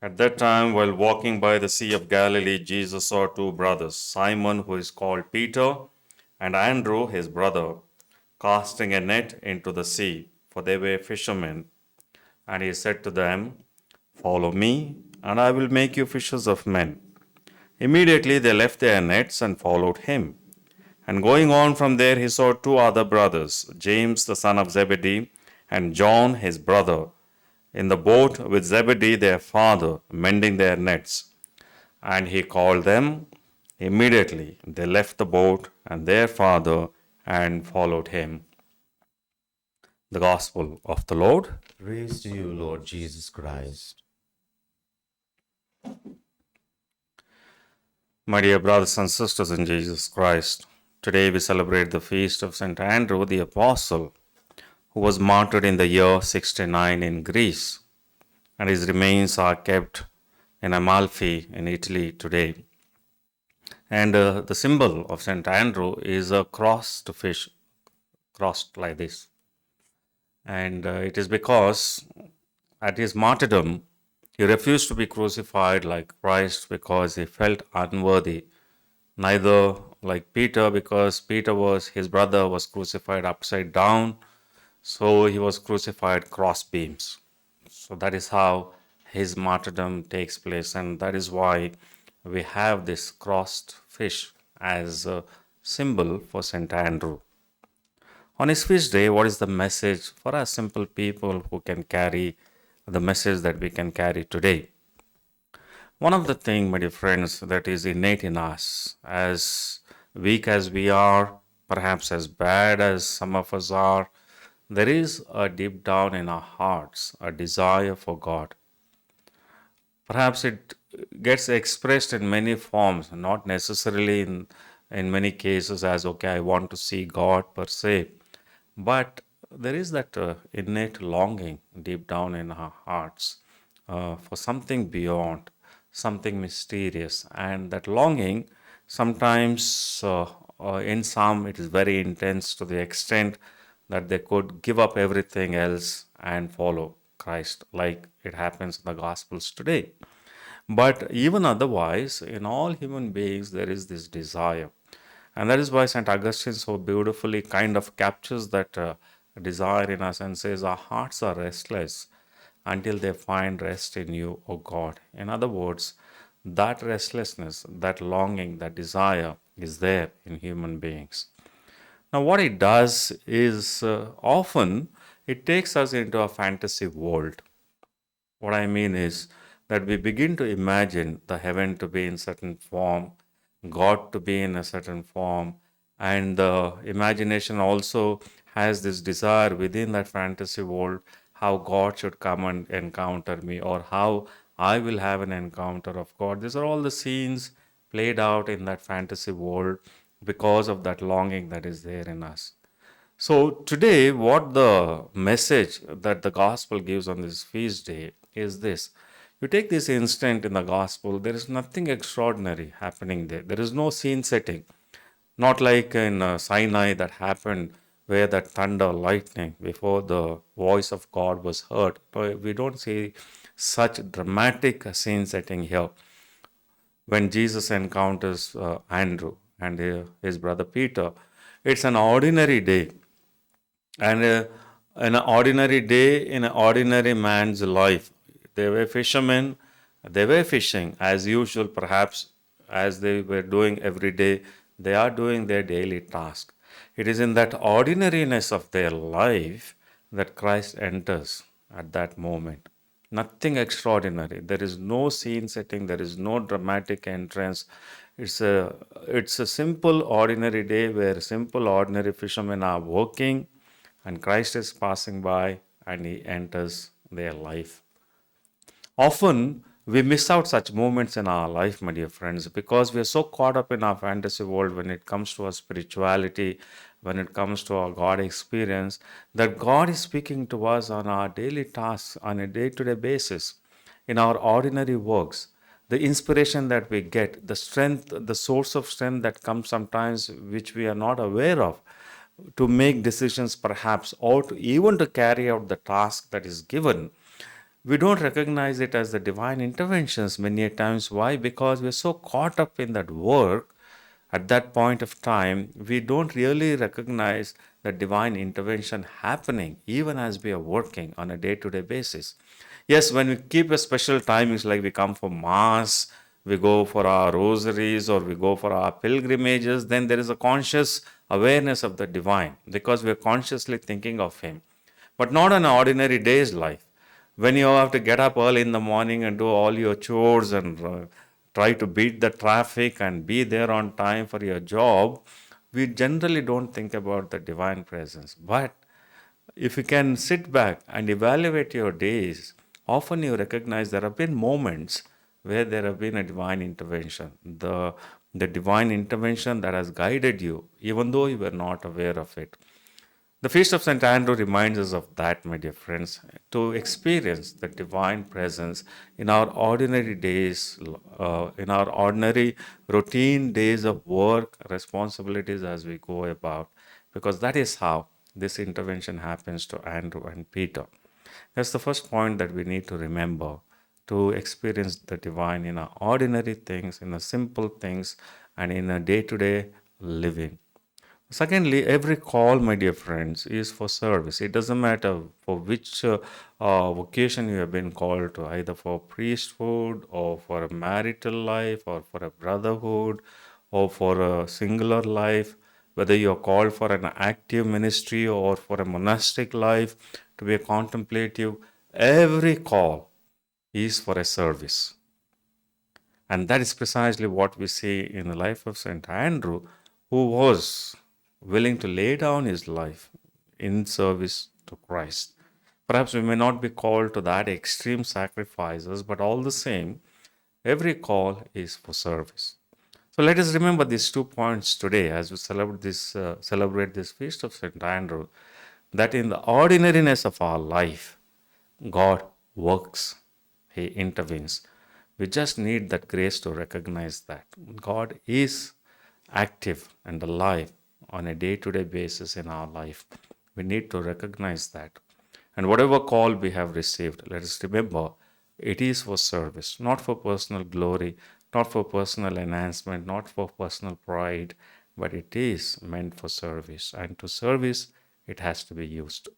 At that time, while walking by the Sea of Galilee, Jesus saw two brothers, Simon, who is called Peter, and Andrew, his brother, casting a net into the sea, for they were fishermen. And he said to them, "Follow me, and I will make you fishers of men." Immediately they left their nets and followed him. And going on from there, he saw two other brothers, James the son of Zebedee, and John his brother, in the boat with Zebedee their father, mending their nets. And he called them. Immediately they left the boat and their father and followed him. The Gospel of the Lord. Praise to you, Lord Jesus Christ. My dear brothers and sisters in Jesus Christ, today we celebrate the feast of St. Andrew the Apostle, who was martyred in the year 69 in Greece, and his remains are kept in Amalfi in Italy today. And the symbol of St. Andrew is a crossed fish, crossed like this. And it is because at his martyrdom, he refused to be crucified like Christ because he felt unworthy. Neither like Peter, because his brother was crucified upside down, so he was crucified cross beams. So that is how his martyrdom takes place, and that is why we have this crossed fish as a symbol for St. Andrew. On his feast day, what is the message for us simple people who can carry the message that we can carry today? One of the things, my dear friends, that is innate in us, as weak as we are, perhaps as bad as some of us are, there is a deep down in our hearts a desire for God. Perhaps it gets expressed in many forms, not necessarily in many cases as, okay, I want to see God per se, but there is that innate longing deep down in our hearts for something beyond, something mysterious. And that longing, sometimes in some, it is very intense to the extent that they could give up everything else and follow Christ, like it happens in the Gospels today. But even otherwise, in all human beings, there is this desire. And that is why St. Augustine so beautifully kind of captures that desire in us and says, our hearts are restless until they find rest in you, O God. In other words, that restlessness, that longing, that desire is there in human beings. Now, what it does is often it takes us into a fantasy world. What I mean is that we begin to imagine the heaven to be in certain form, God to be in a certain form, and the imagination also has this desire within that fantasy world how God should come and encounter me, or how I will have an encounter of God. These are all the scenes played out in that fantasy world because of that longing that is there in us. So, today, what the message that the gospel gives on this feast day is this. You take this instant in the gospel, there is nothing extraordinary happening there. There is no scene setting, not like in Sinai that happened where that thunder, lightning before the voice of God was heard. We don't see such dramatic scene setting here. When Jesus encounters Andrew and his brother Peter, it's an ordinary day, and an ordinary day in an ordinary man's life. They were fishermen, they were fishing as usual, perhaps as they were doing every day. They are doing their daily task. It is in that ordinariness of their life that Christ enters at that moment. Nothing extraordinary. There is no scene setting, there is no dramatic entrance. It's a simple ordinary day where simple ordinary fishermen are working and Christ is passing by and he enters their life. Often we miss out such moments in our life, my dear friends, because we are so caught up in our fantasy world when it comes to our spirituality, when it comes to our God experience, that God is speaking to us on our daily tasks on a day to day basis, in our ordinary works. The inspiration that we get, the strength, the source of strength that comes sometimes which we are not aware of, to make decisions perhaps, or to even to carry out the task that is given, we don't recognize it as the divine interventions many a times. Why? Because we're so caught up in that work at that point of time, we don't really recognize the divine intervention happening even as we are working on a day-to-day basis. Yes, when we keep a special timings, like we come for mass, we go for our rosaries, or we go for our pilgrimages, then there is a conscious awareness of the divine because we are consciously thinking of him, but not on an ordinary day's life. When you have to get up early in the morning and do all your chores and try to beat the traffic and be there on time for your job, we generally don't think about the divine presence. But if you can sit back and evaluate your days, often you recognize there have been moments where there have been a divine intervention. The divine intervention that has guided you, even though you were not aware of it. The Feast of St. Andrew reminds us of that, my dear friends, to experience the divine presence in our ordinary days, in our ordinary routine days of work, responsibilities as we go about, because that is how this intervention happens to Andrew and Peter. That's the first point that we need to remember, to experience the divine in our ordinary things, in the simple things, and in a day to day living. Secondly, every call, my dear friends, is for service. It doesn't matter for which vocation you have been called to, either for priesthood or for a marital life or for a brotherhood or for a singular life, whether you are called for an active ministry or for a monastic life, to be a contemplative, every call is for a service. And that is precisely what we see in the life of St. Andrew, who was willing to lay down his life in service to Christ. Perhaps we may not be called to that extreme sacrifices, but all the same, every call is for service. So let us remember these 2 points today as we celebrate this feast of St. Andrew, that in the ordinariness of our life, God works, He intervenes. We just need that grace to recognize that God is active and alive on a day to day basis in our life. We need to recognize that. And whatever call we have received, let us remember it is for service, not for personal glory, not for personal enhancement, not for personal pride, but it is meant for service. And to service, it has to be used.